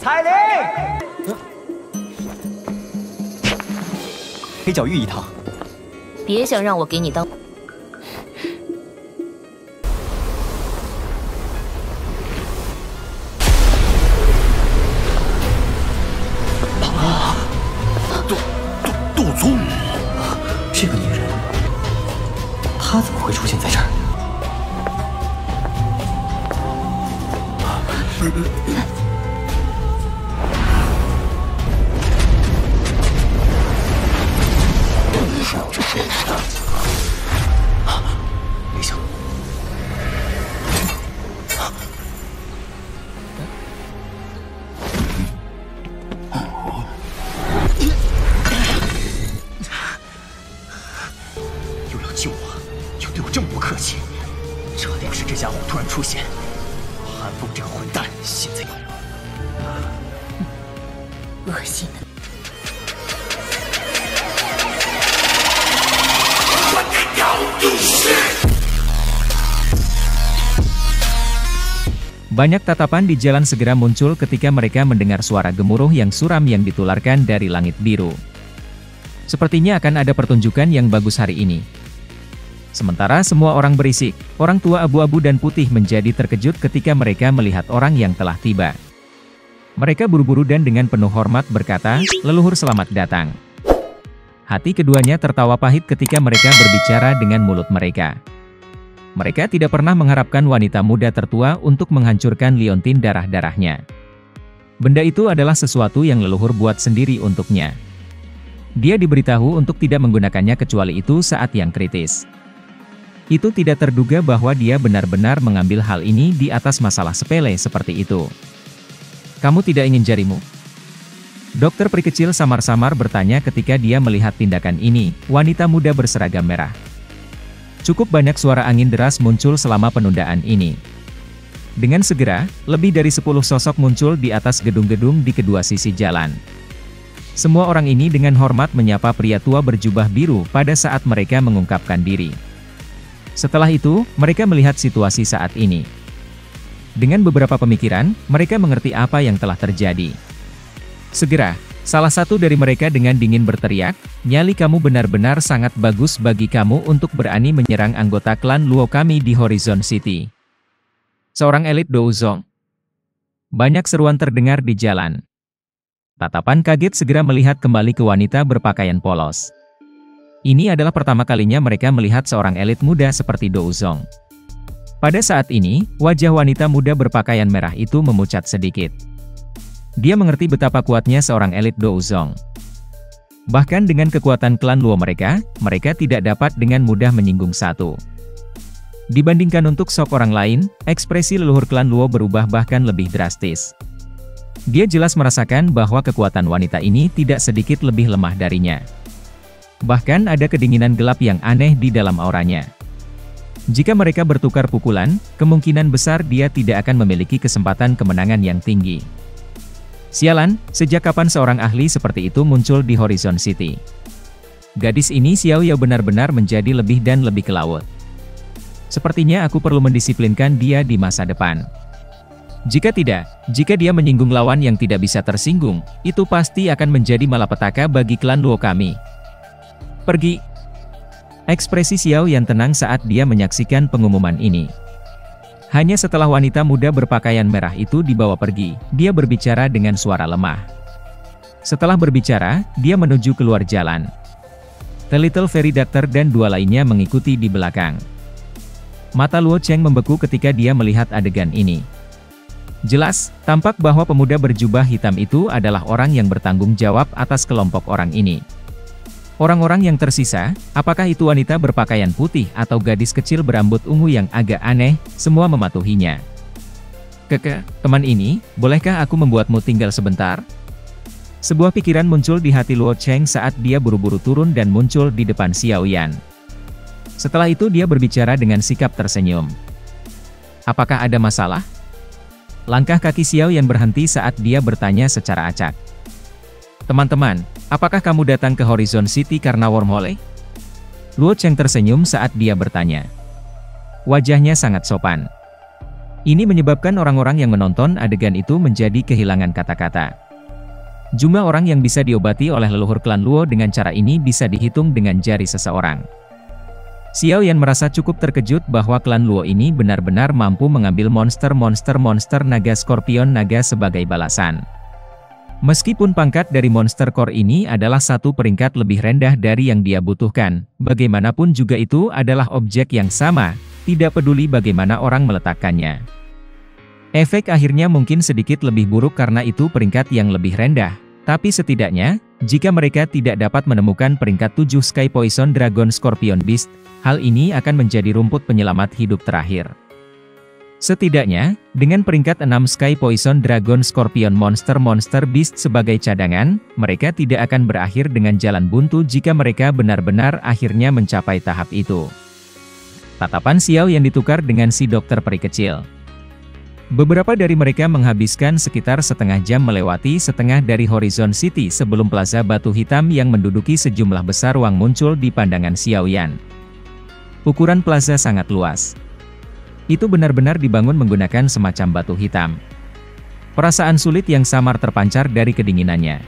彩铃，黑角玉一趟。别想让我给你当。杜宗，这个女人，她怎么会出现在这儿？没想到，又要救我，又对我这么不客气，这要是这家伙突然出现，韩风这个混蛋现在恶心的。 Banyak tatapan di jalan segera muncul ketika mereka mendengar suara gemuruh yang suram yang ditularkan dari langit biru. Sepertinya akan ada pertunjukan yang bagus hari ini. Sementara semua orang berisik, orang tua abu-abu dan putih menjadi terkejut ketika mereka melihat orang yang telah tiba. Mereka buru-buru dan dengan penuh hormat berkata, "Leluhur selamat datang." Hati keduanya tertawa pahit ketika mereka berbicara dengan mulut mereka. Mereka tidak pernah mengharapkan wanita muda tertua untuk menghancurkan liontin darah-darahnya. Benda itu adalah sesuatu yang leluhur buat sendiri untuknya. Dia diberitahu untuk tidak menggunakannya kecuali itu saat yang kritis. Itu tidak terduga bahwa dia benar-benar mengambil hal ini di atas masalah sepele seperti itu. "Kamu tidak ingin jarimu?" Dokter peri kecil samar-samar bertanya ketika dia melihat tindakan ini, wanita muda berseragam merah. Cukup banyak suara angin deras muncul selama penundaan ini. Dengan segera, lebih dari 10 sosok muncul di atas gedung-gedung di kedua sisi jalan. Semua orang ini dengan hormat menyapa pria tua berjubah biru pada saat mereka mengungkapkan diri. Setelah itu, mereka melihat situasi saat ini. Dengan beberapa pemikiran, mereka mengerti apa yang telah terjadi. Segera, salah satu dari mereka dengan dingin berteriak, "Nyali kamu benar-benar sangat bagus bagi kamu untuk berani menyerang anggota klan Luo kami di Horizon City." Seorang elit Douzong. Banyak seruan terdengar di jalan. Tatapan kaget segera melihat kembali ke wanita berpakaian polos. Ini adalah pertama kalinya mereka melihat seorang elit muda seperti Douzong. Pada saat ini, wajah wanita muda berpakaian merah itu memucat sedikit. Dia mengerti betapa kuatnya seorang elit Douzong. Bahkan dengan kekuatan klan Luo mereka tidak dapat dengan mudah menyinggung satu. Dibandingkan untuk sok orang lain, ekspresi leluhur klan Luo berubah bahkan lebih drastis. Dia jelas merasakan bahwa kekuatan wanita ini tidak sedikit lebih lemah darinya. Bahkan ada kedinginan gelap yang aneh di dalam auranya. Jika mereka bertukar pukulan, kemungkinan besar dia tidak akan memiliki kesempatan kemenangan yang tinggi. Sialan, sejak kapan seorang ahli seperti itu muncul di Horizon City? Gadis ini Xiao Yao benar-benar menjadi lebih dan lebih ke laut. Sepertinya aku perlu mendisiplinkan dia di masa depan. Jika tidak, jika dia menyinggung lawan yang tidak bisa tersinggung, itu pasti akan menjadi malapetaka bagi klan Luo kami. Pergi. Ekspresi Xiao yang tenang saat dia menyaksikan pengumuman ini. Hanya setelah wanita muda berpakaian merah itu dibawa pergi, dia berbicara dengan suara lemah. Setelah berbicara, dia menuju keluar jalan. The Little Fairy Doctor dan dua lainnya mengikuti di belakang. Mata Luo Cheng membeku ketika dia melihat adegan ini. Jelas, tampak bahwa pemuda berjubah hitam itu adalah orang yang bertanggung jawab atas kelompok orang ini. Orang-orang yang tersisa, apakah itu wanita berpakaian putih atau gadis kecil berambut ungu yang agak aneh, semua mematuhinya. Teman ini, bolehkah aku membuatmu tinggal sebentar?" Sebuah pikiran muncul di hati Luo Cheng saat dia buru-buru turun dan muncul di depan Xiao Yan. Setelah itu dia berbicara dengan sikap tersenyum. "Apakah ada masalah?" Langkah kaki Xiao Yan berhenti saat dia bertanya secara acak. "Teman-teman, apakah kamu datang ke Horizon City karena wormhole?" Luo Cheng tersenyum saat dia bertanya. Wajahnya sangat sopan. Ini menyebabkan orang-orang yang menonton adegan itu menjadi kehilangan kata-kata. Jumlah orang yang bisa diobati oleh leluhur klan Luo dengan cara ini bisa dihitung dengan jari seseorang. Xiao Yan merasa cukup terkejut bahwa klan Luo ini benar-benar mampu mengambil monster naga Scorpion naga sebagai balasan. Meskipun pangkat dari monster core ini adalah satu peringkat lebih rendah dari yang dia butuhkan, bagaimanapun juga itu adalah objek yang sama, tidak peduli bagaimana orang meletakkannya. Efek akhirnya mungkin sedikit lebih buruk karena itu peringkat yang lebih rendah, tapi setidaknya, jika mereka tidak dapat menemukan peringkat 7 Sky Poison Dragon Scorpion Beast, hal ini akan menjadi rumput penyelamat hidup terakhir. Setidaknya, dengan peringkat 6 Sky Poison Dragon Scorpion Monster Beast sebagai cadangan, mereka tidak akan berakhir dengan jalan buntu jika mereka benar-benar akhirnya mencapai tahap itu. Tatapan Xiao yang ditukar dengan si dokter peri kecil. Beberapa dari mereka menghabiskan sekitar setengah jam melewati setengah dari Horizon City sebelum plaza batu hitam yang menduduki sejumlah besar ruang muncul di pandangan Xiao Yan. Ukuran plaza sangat luas. Itu benar-benar dibangun menggunakan semacam batu hitam. Perasaan sulit yang samar terpancar dari kedinginannya.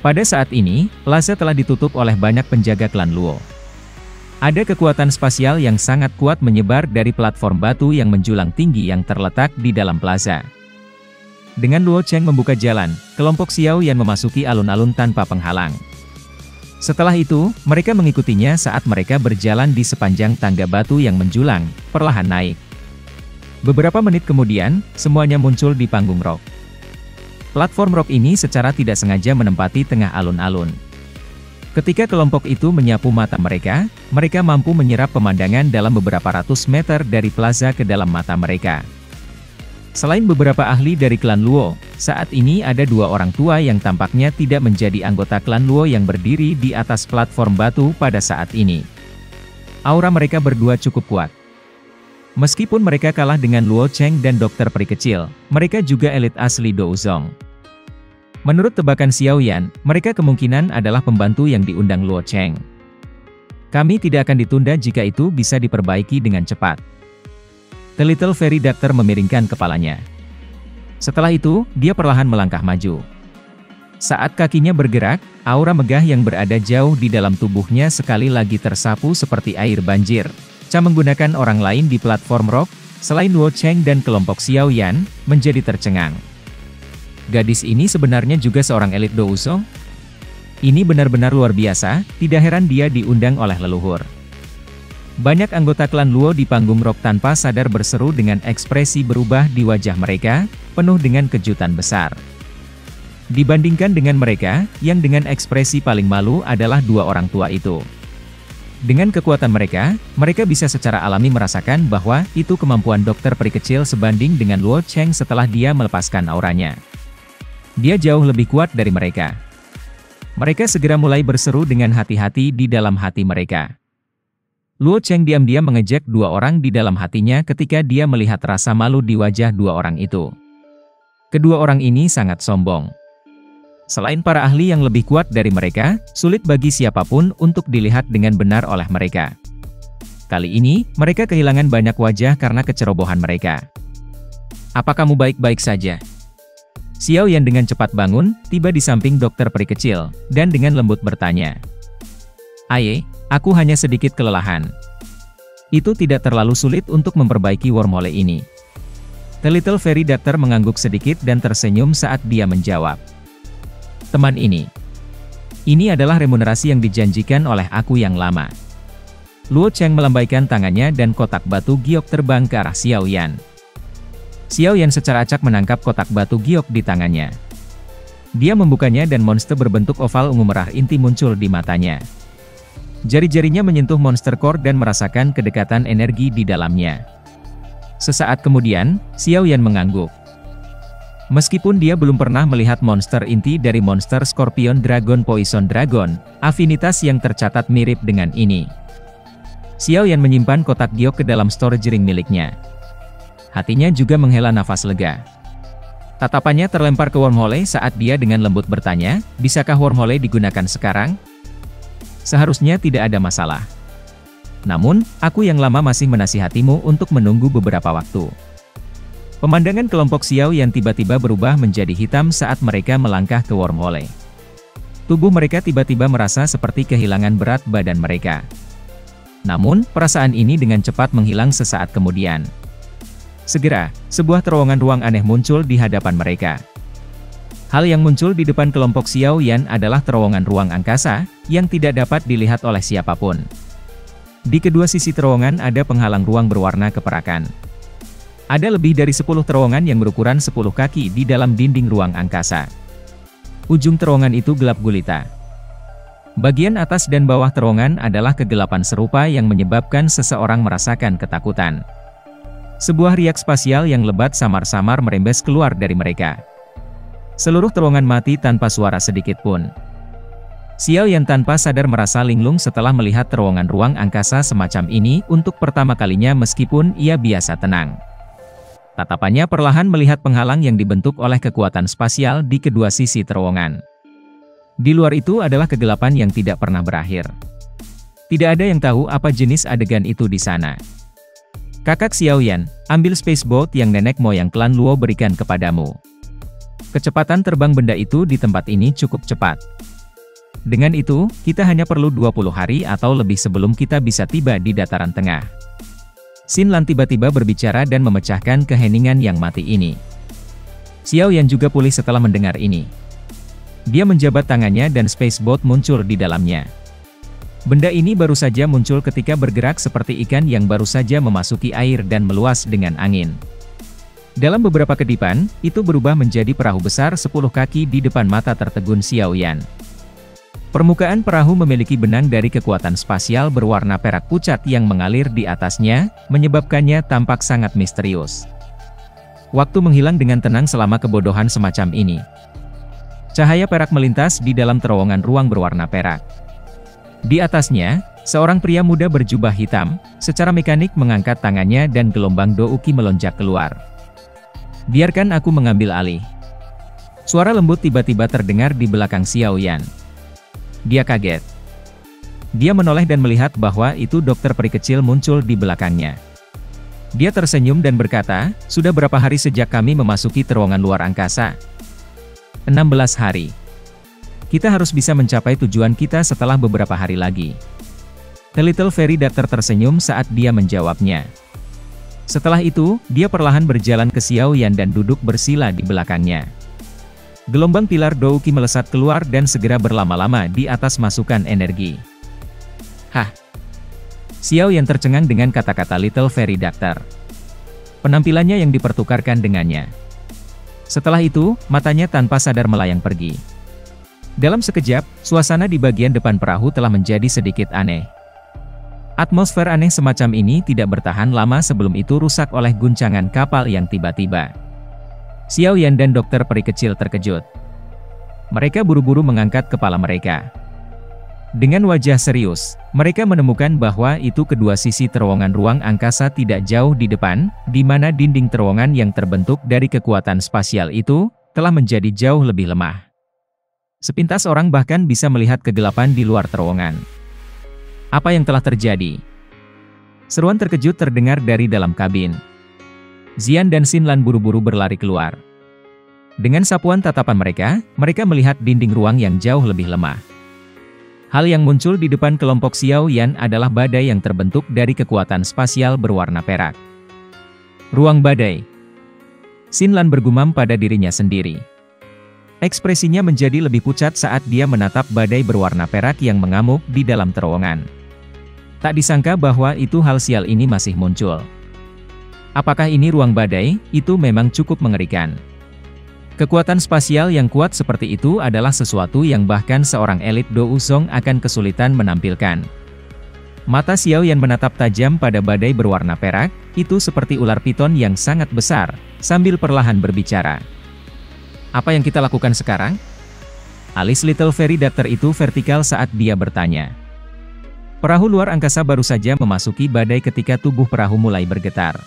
Pada saat ini, plaza telah ditutup oleh banyak penjaga klan Luo. Ada kekuatan spasial yang sangat kuat menyebar dari platform batu yang menjulang tinggi yang terletak di dalam plaza. Dengan Luo Cheng membuka jalan, kelompok Xiao Yan memasuki alun-alun tanpa penghalang. Setelah itu, mereka mengikutinya saat mereka berjalan di sepanjang tangga batu yang menjulang, perlahan naik. Beberapa menit kemudian, semuanya muncul di panggung rock. Platform rock ini secara tidak sengaja menempati tengah alun-alun. Ketika kelompok itu menyapu mata mereka, mereka mampu menyerap pemandangan dalam beberapa ratus meter dari plaza ke dalam mata mereka. Selain beberapa ahli dari klan Luo, saat ini ada dua orang tua yang tampaknya tidak menjadi anggota klan Luo yang berdiri di atas platform batu pada saat ini. Aura mereka berdua cukup kuat. Meskipun mereka kalah dengan Luo Cheng dan dokter peri kecil, mereka juga elit asli Douzong. Menurut tebakan Xiao Yan, mereka kemungkinan adalah pembantu yang diundang Luo Cheng. Kami tidak akan ditunda jika itu bisa diperbaiki dengan cepat. The Little Fairy Doctor memiringkan kepalanya. Setelah itu, dia perlahan melangkah maju. Saat kakinya bergerak, aura megah yang berada jauh di dalam tubuhnya sekali lagi tersapu seperti air banjir. Cha menggunakan orang lain di platform rock, selain Luo Cheng dan kelompok Xiao Yan, menjadi tercengang. Gadis ini sebenarnya juga seorang elit Douzong? Ini benar-benar luar biasa, tidak heran dia diundang oleh leluhur. Banyak anggota klan Luo di panggung rock tanpa sadar berseru dengan ekspresi berubah di wajah mereka, penuh dengan kejutan besar. Dibandingkan dengan mereka, yang dengan ekspresi paling malu adalah dua orang tua itu. Dengan kekuatan mereka, mereka bisa secara alami merasakan bahwa itu kemampuan dokter peri kecil sebanding dengan Luo Cheng setelah dia melepaskan auranya. Dia jauh lebih kuat dari mereka. Mereka segera mulai berseru dengan hati-hati di dalam hati mereka. Luo Cheng diam-diam mengejek dua orang di dalam hatinya ketika dia melihat rasa malu di wajah dua orang itu. Kedua orang ini sangat sombong. Selain para ahli yang lebih kuat dari mereka, sulit bagi siapapun untuk dilihat dengan benar oleh mereka. Kali ini, mereka kehilangan banyak wajah karena kecerobohan mereka. Apa kamu baik-baik saja? Xiao Yan dengan cepat bangun, tiba di samping dokter peri kecil, dan dengan lembut bertanya. Aye, aku hanya sedikit kelelahan. Itu tidak terlalu sulit untuk memperbaiki wormhole ini. The Little Fairy Doctor mengangguk sedikit dan tersenyum saat dia menjawab. Teman ini adalah remunerasi yang dijanjikan oleh aku yang lama. Luo Cheng melambaikan tangannya dan kotak batu giok terbang ke arah Xiao Yan. Xiao Yan secara acak menangkap kotak batu giok di tangannya. Dia membukanya dan monster berbentuk oval ungu merah inti muncul di matanya. Jari-jarinya menyentuh monster core dan merasakan kedekatan energi di dalamnya. Sesaat kemudian, Xiao Yan mengangguk. Meskipun dia belum pernah melihat monster inti dari monster Scorpion Dragon Poison Dragon, afinitas yang tercatat mirip dengan ini. Xiao Yan menyimpan kotak giok ke dalam storage ring miliknya. Hatinya juga menghela nafas lega. Tatapannya terlempar ke wormhole saat dia dengan lembut bertanya, bisakah wormhole digunakan sekarang? Seharusnya tidak ada masalah. Namun, aku yang lama masih menasihatimu untuk menunggu beberapa waktu. Pemandangan kelompok Xiao Yan tiba-tiba berubah menjadi hitam saat mereka melangkah ke wormhole. Tubuh mereka tiba-tiba merasa seperti kehilangan berat badan mereka. Namun, perasaan ini dengan cepat menghilang sesaat kemudian. Segera, sebuah terowongan ruang aneh muncul di hadapan mereka. Hal yang muncul di depan kelompok Xiao Yan adalah terowongan ruang angkasa, yang tidak dapat dilihat oleh siapapun. Di kedua sisi terowongan ada penghalang ruang berwarna keperakan. Ada lebih dari 10 terowongan yang berukuran 10 kaki di dalam dinding ruang angkasa. Ujung terowongan itu gelap gulita. Bagian atas dan bawah terowongan adalah kegelapan serupa yang menyebabkan seseorang merasakan ketakutan. Sebuah riak spasial yang lebat samar-samar merembes keluar dari mereka. Seluruh terowongan mati tanpa suara sedikit pun. Xiao Yan tanpa sadar merasa linglung setelah melihat terowongan ruang angkasa semacam ini untuk pertama kalinya meskipun ia biasa tenang. Tatapannya perlahan melihat penghalang yang dibentuk oleh kekuatan spasial di kedua sisi terowongan. Di luar itu adalah kegelapan yang tidak pernah berakhir. Tidak ada yang tahu apa jenis adegan itu di sana. Kakak Xiao Yan, ambil spaceboat yang nenek moyang klan Luo berikan kepadamu. Kecepatan terbang benda itu di tempat ini cukup cepat. Dengan itu, kita hanya perlu 20 hari atau lebih sebelum kita bisa tiba di dataran tengah. Xin Lan tiba-tiba berbicara dan memecahkan keheningan yang mati ini. Xiao Yan juga pulih setelah mendengar ini. Dia menjabat tangannya dan spaceboat muncul di dalamnya. Benda ini baru saja muncul ketika bergerak seperti ikan yang baru saja memasuki air dan meluas dengan angin. Dalam beberapa kedipan, itu berubah menjadi perahu besar 10 kaki di depan mata tertegun Xiao Yan. Permukaan perahu memiliki benang dari kekuatan spasial berwarna perak pucat yang mengalir di atasnya, menyebabkannya tampak sangat misterius. Waktu menghilang dengan tenang selama kebodohan semacam ini. Cahaya perak melintas di dalam terowongan ruang berwarna perak. Di atasnya, seorang pria muda berjubah hitam, secara mekanik mengangkat tangannya dan gelombang douki melonjak keluar. Biarkan aku mengambil alih. Suara lembut tiba-tiba terdengar di belakang Xiao Yan. Dia kaget. Dia menoleh dan melihat bahwa itu dokter peri kecil muncul di belakangnya. Dia tersenyum dan berkata, sudah berapa hari sejak kami memasuki terowongan luar angkasa? 16 hari. Kita harus bisa mencapai tujuan kita setelah beberapa hari lagi. The Little Fairy Doctor tersenyum saat dia menjawabnya. Setelah itu, dia perlahan berjalan ke Xiao Yan dan duduk bersila di belakangnya. Gelombang pilar douki melesat keluar dan segera berlama-lama di atas masukan energi. Hah? Xiao Yan tercengang dengan kata-kata Little Fairy Doctor. Penampilannya yang dipertukarkan dengannya. Setelah itu, matanya tanpa sadar melayang pergi. Dalam sekejap, suasana di bagian depan perahu telah menjadi sedikit aneh. Atmosfer aneh semacam ini tidak bertahan lama sebelum itu rusak oleh guncangan kapal yang tiba-tiba. Xiao Yan dan dokter peri kecil terkejut. Mereka buru-buru mengangkat kepala mereka. Dengan wajah serius, mereka menemukan bahwa itu kedua sisi terowongan ruang angkasa tidak jauh di depan, di mana dinding terowongan yang terbentuk dari kekuatan spasial itu, telah menjadi jauh lebih lemah. Sepintas orang bahkan bisa melihat kegelapan di luar terowongan. Apa yang telah terjadi? Seruan terkejut terdengar dari dalam kabin. Xian dan Xin Lan buru-buru berlari keluar. Dengan sapuan tatapan mereka melihat dinding ruang yang jauh lebih lemah. Hal yang muncul di depan kelompok Xiao Yan adalah badai yang terbentuk dari kekuatan spasial berwarna perak. Ruang badai. Xin Lan bergumam pada dirinya sendiri. Ekspresinya menjadi lebih pucat saat dia menatap badai berwarna perak yang mengamuk di dalam terowongan. Tak disangka bahwa itu hal sial ini masih muncul. Apakah ini ruang badai? Itu memang cukup mengerikan. Kekuatan spasial yang kuat seperti itu adalah sesuatu yang bahkan seorang elit Douzong akan kesulitan menampilkan. Mata Xiao Yan menatap tajam pada badai berwarna perak, itu seperti ular piton yang sangat besar, sambil perlahan berbicara. Apa yang kita lakukan sekarang? Alis Little Fairy Doctor itu vertikal saat dia bertanya. Perahu luar angkasa baru saja memasuki badai ketika tubuh perahu mulai bergetar.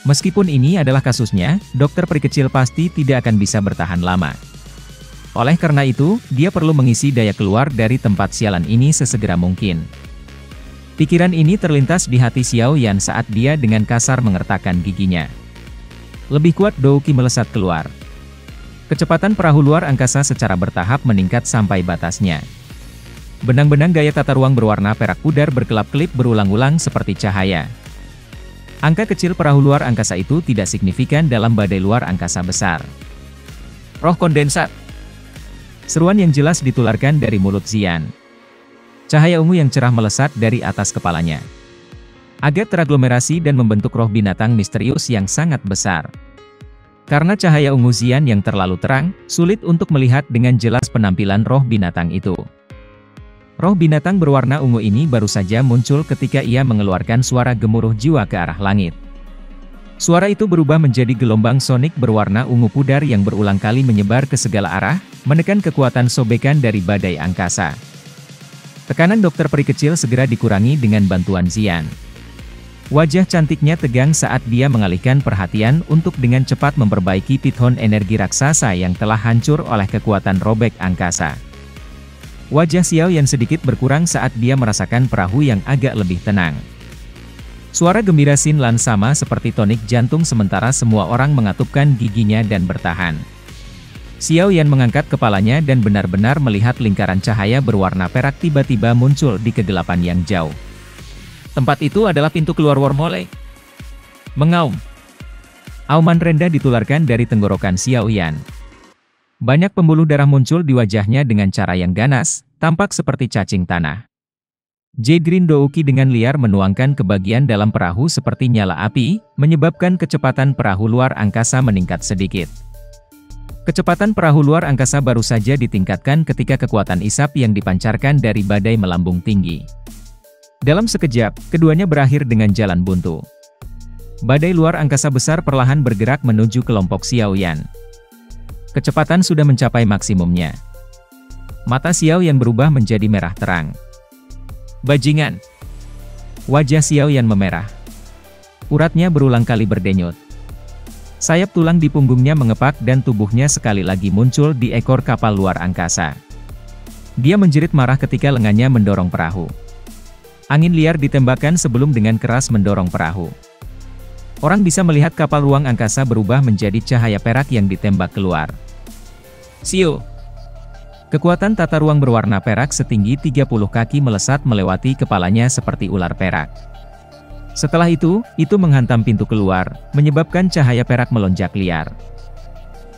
Meskipun ini adalah kasusnya, dokter peri kecil pasti tidak akan bisa bertahan lama. Oleh karena itu, dia perlu mengisi daya keluar dari tempat sialan ini sesegera mungkin. Pikiran ini terlintas di hati Xiao Yan saat dia dengan kasar mengertakkan giginya. Lebih kuat, Douki melesat keluar. Kecepatan perahu luar angkasa secara bertahap meningkat sampai batasnya. Benang-benang gaya tata ruang berwarna perak pudar berkelap-kelip berulang-ulang seperti cahaya. Angka kecil perahu luar angkasa itu tidak signifikan dalam badai luar angkasa besar. Roh kondensat. Seruan yang jelas ditularkan dari mulut Xian. Cahaya ungu yang cerah melesat dari atas kepalanya. Agak teraglomerasi dan membentuk roh binatang misterius yang sangat besar. Karena cahaya ungu Xian yang terlalu terang, sulit untuk melihat dengan jelas penampilan roh binatang itu. Roh binatang berwarna ungu ini baru saja muncul ketika ia mengeluarkan suara gemuruh jiwa ke arah langit. Suara itu berubah menjadi gelombang sonik berwarna ungu pudar yang berulang kali menyebar ke segala arah, menekan kekuatan sobekan dari badai angkasa. Tekanan dokter peri kecil segera dikurangi dengan bantuan Xian. Wajah cantiknya tegang saat dia mengalihkan perhatian untuk dengan cepat memperbaiki pithon energi raksasa yang telah hancur oleh kekuatan robek angkasa. Wajah Xiao Yan sedikit berkurang saat dia merasakan perahu yang agak lebih tenang. Suara gembira Xin Lan sama seperti tonik jantung sementara semua orang mengatupkan giginya dan bertahan. Xiao Yan mengangkat kepalanya dan benar-benar melihat lingkaran cahaya berwarna perak tiba-tiba muncul di kegelapan yang jauh. Tempat itu adalah pintu keluar Wormhole. Mengaum. Auman rendah ditularkan dari tenggorokan Xiao Yan. Banyak pembuluh darah muncul di wajahnya dengan cara yang ganas, tampak seperti cacing tanah. Jade Green Douki dengan liar menuangkan ke bagian dalam perahu seperti nyala api, menyebabkan kecepatan perahu luar angkasa meningkat sedikit. Kecepatan perahu luar angkasa baru saja ditingkatkan ketika kekuatan isap yang dipancarkan dari badai melambung tinggi. Dalam sekejap, keduanya berakhir dengan jalan buntu. Badai luar angkasa besar perlahan bergerak menuju kelompok Xiao Yan. Kecepatan sudah mencapai maksimumnya. Mata Xiao Yan berubah menjadi merah terang. Bajingan! Wajah Xiao Yan memerah. Uratnya berulang kali berdenyut. Sayap tulang di punggungnya mengepak dan tubuhnya sekali lagi muncul di ekor kapal luar angkasa. Dia menjerit marah ketika lengannya mendorong perahu. Angin liar ditembakkan sebelum dengan keras mendorong perahu. Orang bisa melihat kapal ruang angkasa berubah menjadi cahaya perak yang ditembak keluar. Siu! Kekuatan tata ruang berwarna perak setinggi 30 kaki melesat melewati kepalanya seperti ular perak. Setelah itu menghantam pintu keluar, menyebabkan cahaya perak melonjak liar.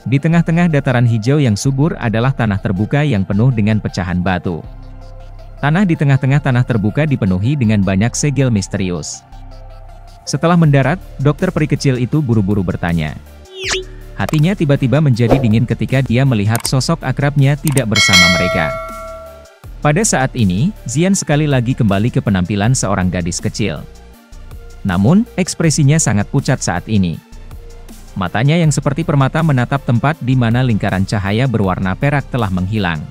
Di tengah-tengah dataran hijau yang subur adalah tanah terbuka yang penuh dengan pecahan batu. Tanah di tengah-tengah tanah terbuka dipenuhi dengan banyak segel misterius. Setelah mendarat, dokter peri kecil itu buru-buru bertanya. Hatinya tiba-tiba menjadi dingin ketika dia melihat sosok akrabnya tidak bersama mereka. Pada saat ini, Xian sekali lagi kembali ke penampilan seorang gadis kecil. Namun, ekspresinya sangat pucat saat ini. Matanya yang seperti permata menatap tempat di mana lingkaran cahaya berwarna perak telah menghilang.